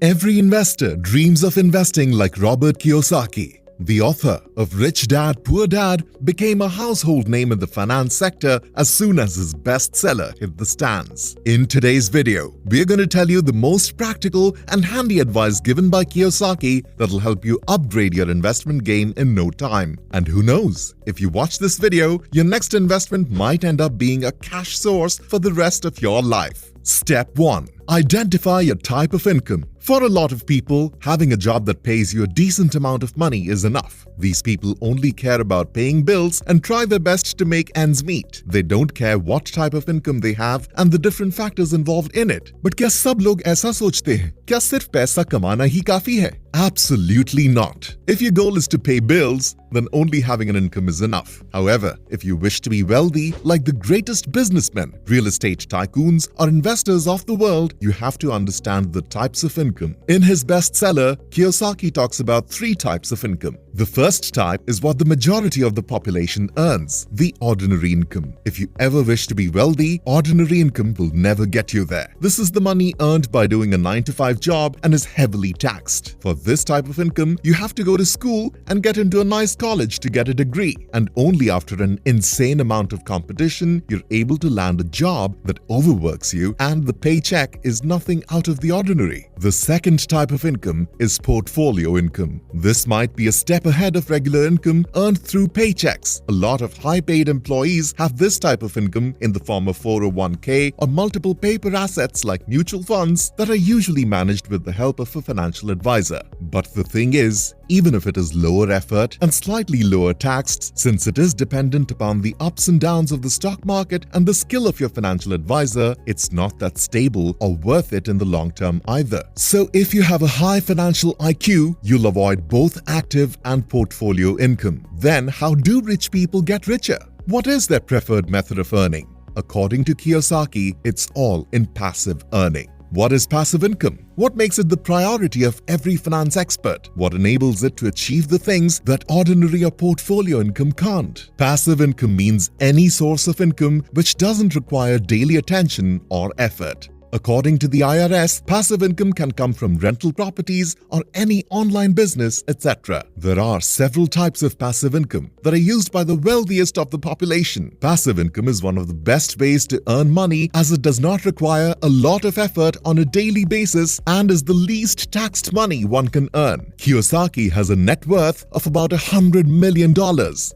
Every investor dreams of investing like Robert Kiyosaki. The author of Rich Dad, Poor Dad became a household name in the finance sector as soon as his bestseller hit the stands. In today's video, we're going to tell you the most practical and handy advice given by Kiyosaki that'll help you upgrade your investment game in no time. And who knows, if you watch this video, your next investment might end up being a cash source for the rest of your life. Step 1. Identify your type of income. For a lot of people, having a job that pays you a decent amount of money is enough. These people only care about paying bills and try their best to make ends meet. They don't care what type of income they have and the different factors involved in it. But क्या सब लोग ऐसा सोचते हैं? क्या सिर्फ पैसा कमाना ही काफी है? Absolutely not. If your goal is to pay bills, then only having an income is enough. However, if you wish to be wealthy, like the greatest businessmen, real estate tycoons, or investors of the world, you have to understand the types of income. In his bestseller, Kiyosaki talks about 3 types of income. The first type is what the majority of the population earns, the ordinary income. If you ever wish to be wealthy, ordinary income will never get you there. This is the money earned by doing a 9-to-5 job and is heavily taxed. For this type of income, you have to go to school and get into a nice college to get a degree. And only after an insane amount of competition, you're able to land a job that overworks you and the paycheck is nothing out of the ordinary. The second type of income is portfolio income. This might be a step ahead of regular income earned through paychecks. A lot of high-paid employees have this type of income in the form of 401k or multiple paper assets like mutual funds that are usually managed with the help of a financial advisor. But the thing is, even if it is lower effort and slightly lower taxed, since it is dependent upon the ups and downs of the stock market and the skill of your financial advisor, it's not that stable or worth it in the long term either. So if you have a high financial IQ, you'll avoid both active and portfolio income. Then how do rich people get richer? What is their preferred method of earning? According to Kiyosaki, it's all in passive earning. What is passive income? What makes it the priority of every finance expert? What enables it to achieve the things that ordinary or portfolio income can't? Passive income means any source of income which doesn't require daily attention or effort. According to the IRS, passive income can come from rental properties or any online business, etc. There are several types of passive income that are used by the wealthiest of the population. Passive income is one of the best ways to earn money as it does not require a lot of effort on a daily basis and is the least taxed money one can earn. Kiyosaki has a net worth of about $100 million.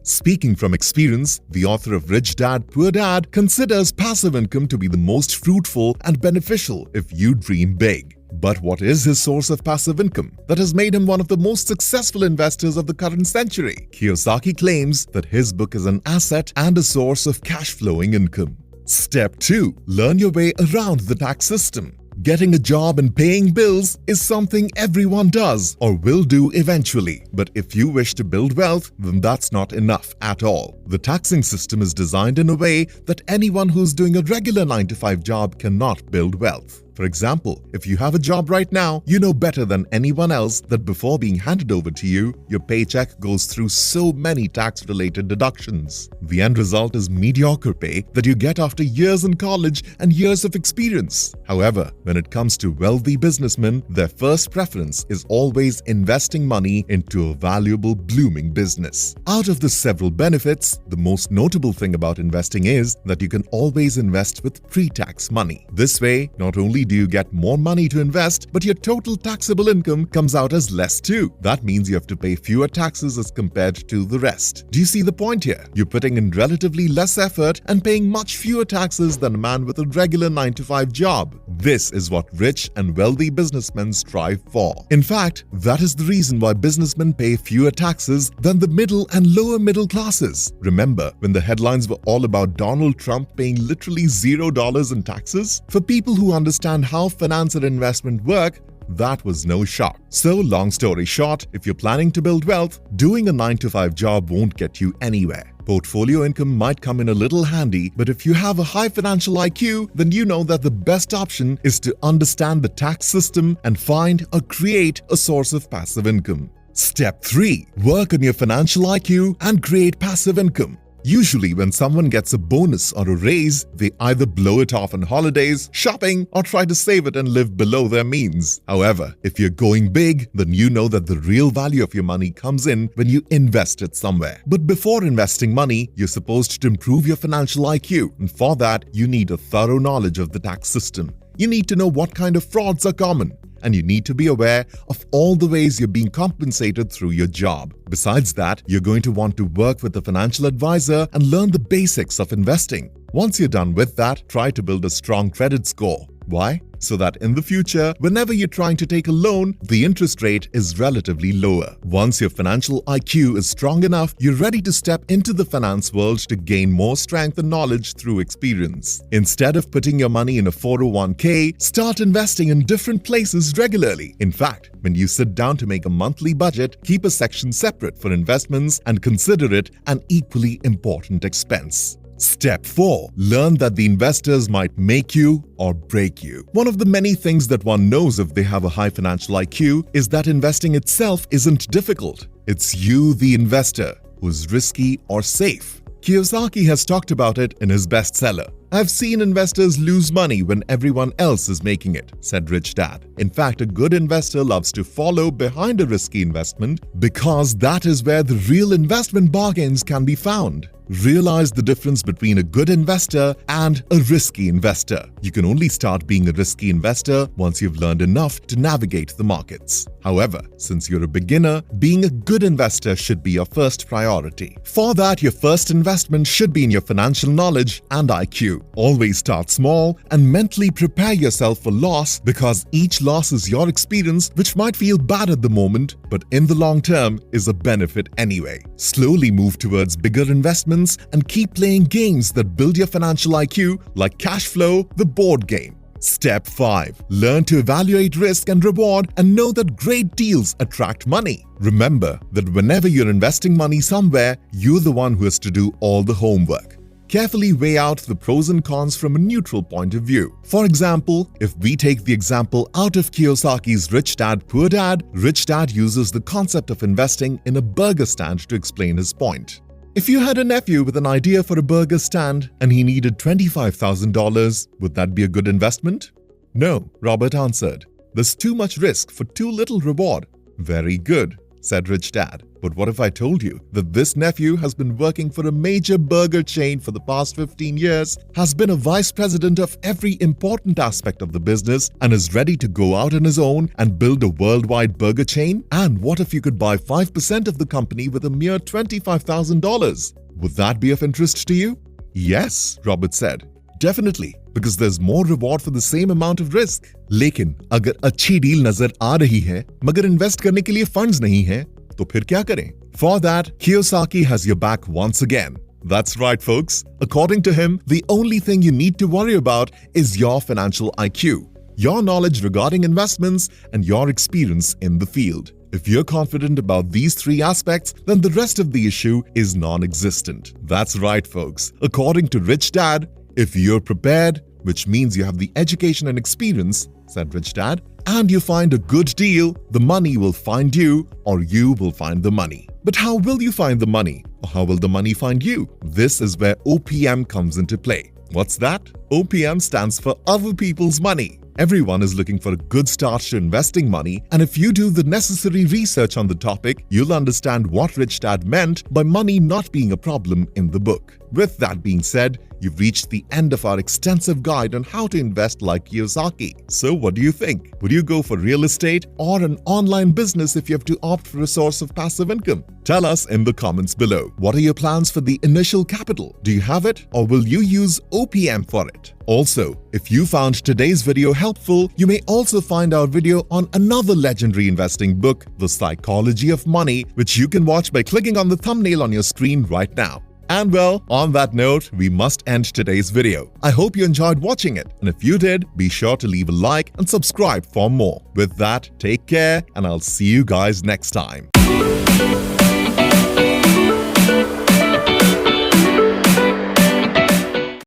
Speaking from experience, the author of Rich Dad, Poor Dad considers passive income to be the most fruitful and beneficial if you dream big. But what is his source of passive income that has made him one of the most successful investors of the current century? Kiyosaki claims that his book is an asset and a source of cash-flowing income. Step 2. Learn your way around the tax system. Getting a job and paying bills is something everyone does or will do eventually. But if you wish to build wealth, then that's not enough at all. The taxing system is designed in a way that anyone who's doing a regular 9-to-5 job cannot build wealth. For example, if you have a job right now, you know better than anyone else that before being handed over to you, your paycheck goes through so many tax-related deductions. The end result is mediocre pay that you get after years in college and years of experience. However, when it comes to wealthy businessmen, their first preference is always investing money into a valuable, blooming business. Out of the several benefits, the most notable thing about investing is that you can always invest with pre-tax money. This way, not only do you get more money to invest, but your total taxable income comes out as less too. That means you have to pay fewer taxes as compared to the rest. Do you see the point here? You're putting in relatively less effort and paying much fewer taxes than a man with a regular 9-to-5 job. This is what rich and wealthy businessmen strive for. In fact, that is the reason why businessmen pay fewer taxes than the middle and lower middle classes. Remember when the headlines were all about Donald Trump paying literally $0 in taxes? For people who understand how finance and investment work, that was no shock. So long story short, if you're planning to build wealth, doing a 9-to-5 job won't get you anywhere. Portfolio income might come in a little handy, but if you have a high financial IQ, then you know that the best option is to understand the tax system and find or create a source of passive income. Step 3. Work on your financial IQ and create passive income. Usually, when someone gets a bonus or a raise, they either blow it off on holidays, shopping, or try to save it and live below their means. However, if you're going big, then you know that the real value of your money comes in when you invest it somewhere. But before investing money, you're supposed to improve your financial IQ, and for that, you need a thorough knowledge of the tax system. You need to know what kind of frauds are common, and you need to be aware of all the ways you're being compensated through your job. Besides that, you're going to want to work with a financial advisor and learn the basics of investing. Once you're done with that, try to build a strong credit score. Why? So that in the future, whenever you're trying to take a loan, the interest rate is relatively lower. Once your financial IQ is strong enough, you're ready to step into the finance world to gain more strength and knowledge through experience. Instead of putting your money in a 401k, start investing in different places regularly. In fact, when you sit down to make a monthly budget, keep a section separate for investments and consider it an equally important expense. Step 4. Learn that the investors might make you or break you. One of the many things that one knows if they have a high financial IQ is that investing itself isn't difficult. It's you, the investor, who's risky or safe. Kiyosaki has talked about it in his bestseller. "I've seen investors lose money when everyone else is making it," said Rich Dad. In fact, a good investor loves to follow behind a risky investment because that is where the real investment bargains can be found. Realize the difference between a good investor and a risky investor. You can only start being a risky investor once you've learned enough to navigate the markets. However, since you're a beginner, being a good investor should be your first priority. For that, your first investment should be in your financial knowledge and IQ. Always start small and mentally prepare yourself for loss, because each loss is your experience, which might feel bad at the moment, but in the long term is a benefit anyway. Slowly move towards bigger investments and keep playing games that build your financial IQ, like cash flow, the board game. Step 5. Learn to evaluate risk and reward and know that great deals attract money. Remember that whenever you're investing money somewhere, you're the one who has to do all the homework. Carefully weigh out the pros and cons from a neutral point of view. For example, if we take the example out of Kiyosaki's Rich Dad, Poor Dad, Rich Dad uses the concept of investing in a burger stand to explain his point. If you had a nephew with an idea for a burger stand and he needed $25,000, would that be a good investment? No, Robert answered. There's too much risk for too little reward. Very good, said Rich Dad. But what if I told you that this nephew has been working for a major burger chain for the past 15 years, has been a vice president of every important aspect of the business, and is ready to go out on his own and build a worldwide burger chain? And what if you could buy 5% of the company with a mere $25,000? Would that be of interest to you? Yes, Robert said. Definitely, because there's more reward for the same amount of risk. लेकिन अगर अच्छी deal नजर आ रही है मगर invest करने के लिए फंड्स नहीं है, तो फिर क्या करें? For that, Kiyosaki has your back once again. That's right, folks. According to him, the only thing you need to worry about is your financial IQ, your knowledge regarding investments, and your experience in the field. If you're confident about these three aspects, then the rest of the issue is non-existent. That's right, folks. According to Rich Dad, if you're prepared, which means you have the education and experience, said Rich Dad, and you find a good deal, the money will find you, or you will find the money. But how will you find the money? Or how will the money find you? This is where OPM comes into play. What's that? OPM stands for other people's money. Everyone is looking for a good start to investing money, and if you do the necessary research on the topic, you'll understand what Rich Dad meant by money not being a problem in the book. With that being said, you've reached the end of our extensive guide on how to invest like Kiyosaki. So what do you think? Would you go for real estate or an online business if you have to opt for a source of passive income? Tell us in the comments below. What are your plans for the initial capital? Do you have it, or will you use OPM for it? Also, if you found today's video helpful, you may also find our video on another legendary investing book, The Psychology of Money, which you can watch by clicking on the thumbnail on your screen right now. And well, on that note, we must end today's video. I hope you enjoyed watching it, and if you did, be sure to leave a like and subscribe for more. With that, take care, and I'll see you guys next time.